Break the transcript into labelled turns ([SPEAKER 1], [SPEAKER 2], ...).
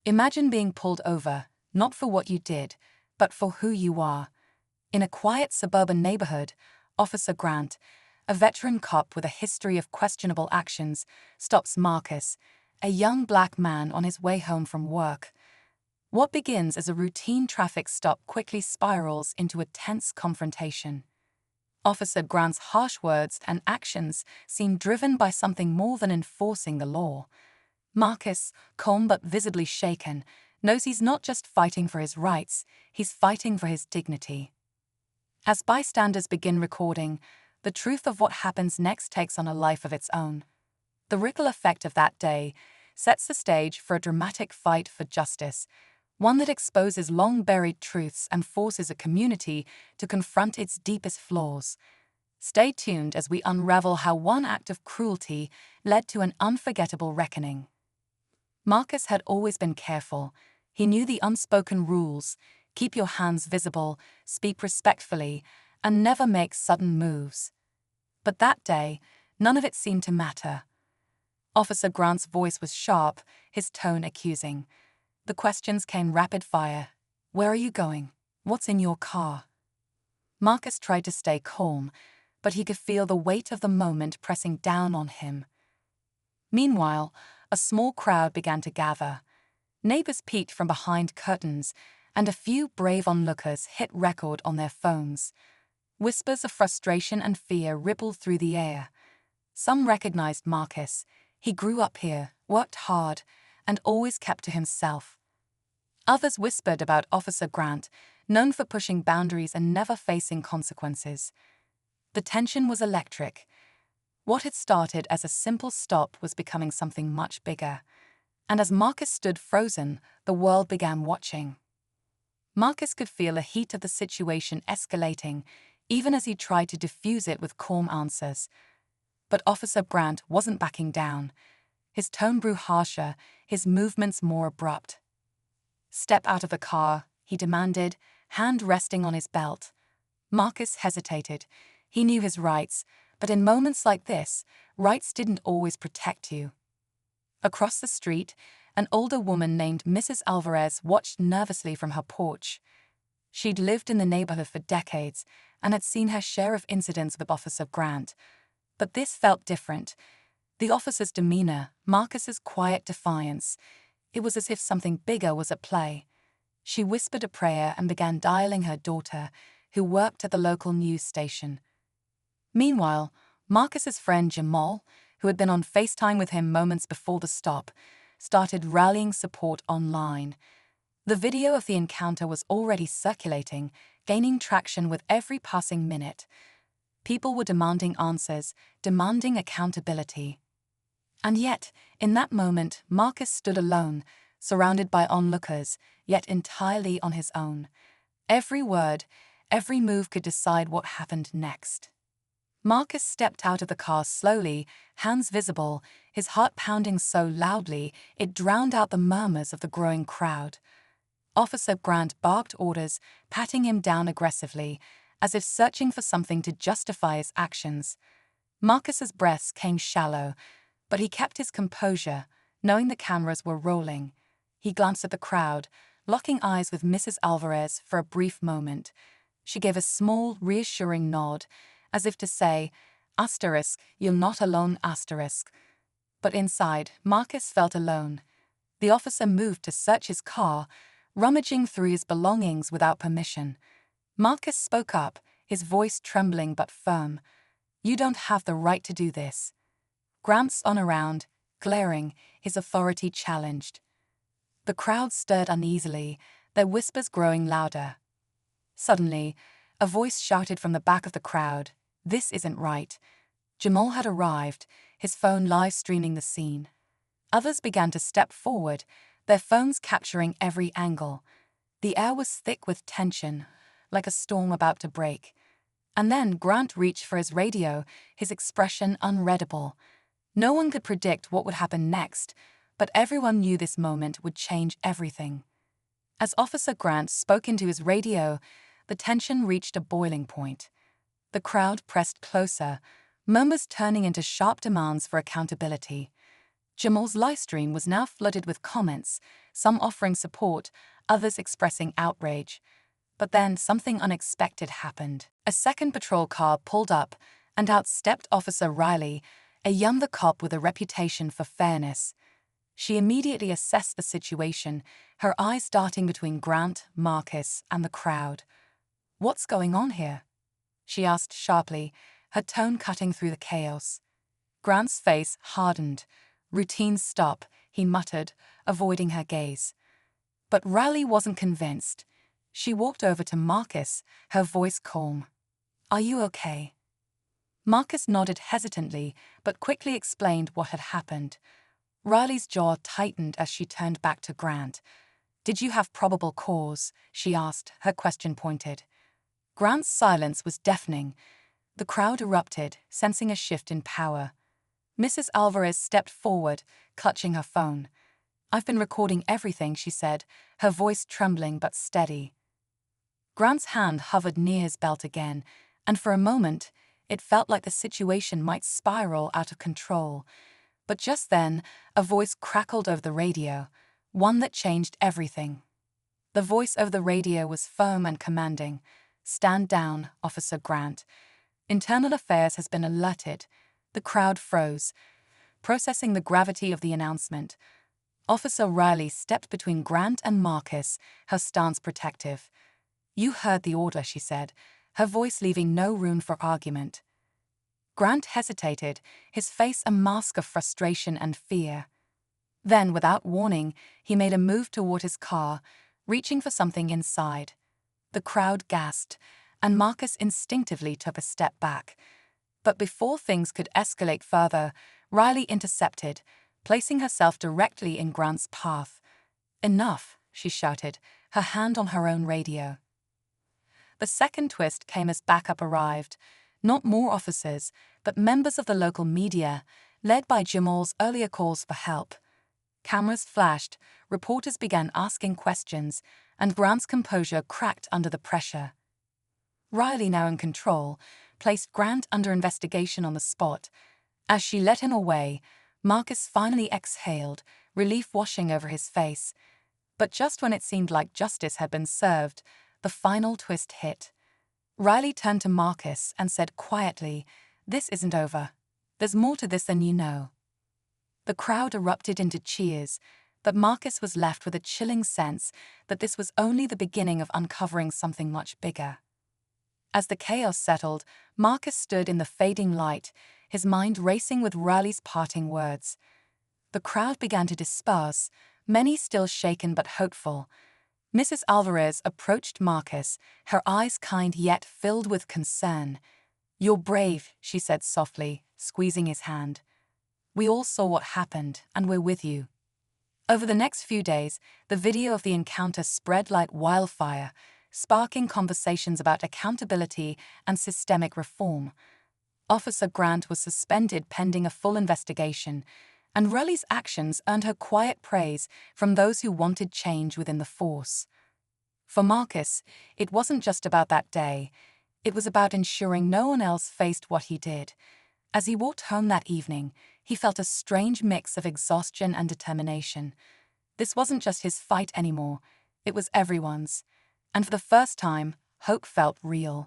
[SPEAKER 1] Imagine being pulled over, not for what you did, but for who you are. In a quiet suburban neighborhood, Officer Grant, a veteran cop with a history of questionable actions, stops Marcus, a young black man on his way home from work. What begins as a routine traffic stop quickly spirals into a tense confrontation. Officer Grant's harsh words and actions seem driven by something more than enforcing the law. Marcus, calm but visibly shaken, knows he's not just fighting for his rights, he's fighting for his dignity. As bystanders begin recording, the truth of what happens next takes on a life of its own. The ripple effect of that day sets the stage for a dramatic fight for justice, one that exposes long-buried truths and forces a community to confront its deepest flaws. Stay tuned as we unravel how one act of cruelty led to an unforgettable reckoning. Marcus had always been careful. He knew the unspoken rules: keep your hands visible, speak respectfully, and never make sudden moves. But that day, none of it seemed to matter. Officer Grant's voice was sharp, his tone accusing. The questions came rapid fire. Where are you going? What's in your car? Marcus tried to stay calm, but he could feel the weight of the moment pressing down on him. Meanwhile, a small crowd began to gather. Neighbors peeked from behind curtains, and a few brave onlookers hit record on their phones. Whispers of frustration and fear rippled through the air. Some recognized Marcus. He grew up here, worked hard, and always kept to himself. Others whispered about Officer Grant, known for pushing boundaries and never facing consequences. The tension was electric. What had started as a simple stop was becoming something much bigger. And as Marcus stood frozen, the world began watching. Marcus could feel the heat of the situation escalating, even as he tried to diffuse it with calm answers. But Officer Grant wasn't backing down. His tone grew harsher, his movements more abrupt. "Step out of the car," he demanded, hand resting on his belt. Marcus hesitated. He knew his rights, but in moments like this, rights didn't always protect you. Across the street, an older woman named Mrs. Alvarez watched nervously from her porch. She'd lived in the neighborhood for decades and had seen her share of incidents with Officer Grant. But this felt different. The officer's demeanor, Marcus's quiet defiance, it was as if something bigger was at play. She whispered a prayer and began dialing her daughter, who worked at the local news station. Meanwhile, Marcus's friend Jamal, who had been on FaceTime with him moments before the stop, started rallying support online. The video of the encounter was already circulating, gaining traction with every passing minute. People were demanding answers, demanding accountability. And yet, in that moment, Marcus stood alone, surrounded by onlookers, yet entirely on his own. Every word, every move could decide what happened next. Marcus stepped out of the car slowly, hands visible, his heart pounding so loudly it drowned out the murmurs of the growing crowd. Officer Grant barked orders, patting him down aggressively, as if searching for something to justify his actions. Marcus's breaths came shallow, but he kept his composure, knowing the cameras were rolling. He glanced at the crowd, locking eyes with Mrs. Alvarez for a brief moment. She gave a small, reassuring nod, as if to say, "You're not alone, asterisk." But inside, Marcus felt alone. The officer moved to search his car, rummaging through his belongings without permission. Marcus spoke up, his voice trembling but firm. "You don't have the right to do this." Grant spun around, glaring, his authority challenged. The crowd stirred uneasily, their whispers growing louder. Suddenly, a voice shouted from the back of the crowd, "This isn't right." Jamal had arrived, his phone live-streaming the scene. Others began to step forward, their phones capturing every angle. The air was thick with tension, like a storm about to break. And then Grant reached for his radio, his expression unreadable. No one could predict what would happen next, but everyone knew this moment would change everything. As Officer Grant spoke into his radio, the tension reached a boiling point. The crowd pressed closer, murmurs turning into sharp demands for accountability. Jamal's livestream was now flooded with comments, some offering support, others expressing outrage. But then something unexpected happened. A second patrol car pulled up, and out stepped Officer Riley, a younger cop with a reputation for fairness. She immediately assessed the situation, her eyes darting between Grant, Marcus, and the crowd. "What's going on here?" she asked sharply, her tone cutting through the chaos. Grant's face hardened. "Routine stop," he muttered, avoiding her gaze. But Riley wasn't convinced. She walked over to Marcus, her voice calm. "Are you okay?" Marcus nodded hesitantly, but quickly explained what had happened. Riley's jaw tightened as she turned back to Grant. "Did you have probable cause?" she asked, her question pointed. Grant's silence was deafening. The crowd erupted, sensing a shift in power. Mrs. Alvarez stepped forward, clutching her phone. "I've been recording everything," she said, her voice trembling but steady. Grant's hand hovered near his belt again, and for a moment, it felt like the situation might spiral out of control. But just then, a voice crackled over the radio, one that changed everything. The voice over the radio was firm and commanding. "Stand down, Officer Grant. Internal Affairs has been alerted." The crowd froze, processing the gravity of the announcement. Officer Riley stepped between Grant and Marcus, her stance protective. "You heard the order," she said, her voice leaving no room for argument. Grant hesitated, his face a mask of frustration and fear. Then, without warning, he made a move toward his car, reaching for something inside. The crowd gasped, and Marcus instinctively took a step back. But before things could escalate further, Riley intercepted, placing herself directly in Grant's path. "Enough," she shouted, her hand on her own radio. The second twist came as backup arrived. Not more officers, but members of the local media, led by Jamal's earlier calls for help. Cameras flashed, reporters began asking questions, and Grant's composure cracked under the pressure. Riley, now in control, placed Grant under investigation on the spot. As she led him away, Marcus finally exhaled, relief washing over his face. But just when it seemed like justice had been served, the final twist hit. Riley turned to Marcus and said quietly, "This isn't over. There's more to this than you know." The crowd erupted into cheers, but Marcus was left with a chilling sense that this was only the beginning of uncovering something much bigger. As the chaos settled, Marcus stood in the fading light, his mind racing with Riley's parting words. The crowd began to disperse, many still shaken but hopeful. Mrs. Alvarez approached Marcus, her eyes kind yet filled with concern. "You're brave," she said softly, squeezing his hand. "We all saw what happened, and we're with you." Over the next few days, the video of the encounter spread like wildfire, sparking conversations about accountability and systemic reform. Officer Grant was suspended pending a full investigation, and Riley's actions earned her quiet praise from those who wanted change within the force. For Marcus, it wasn't just about that day. It was about ensuring no one else faced what he did. As he walked home that evening, he felt a strange mix of exhaustion and determination. This wasn't just his fight anymore, it was everyone's. And for the first time, hope felt real.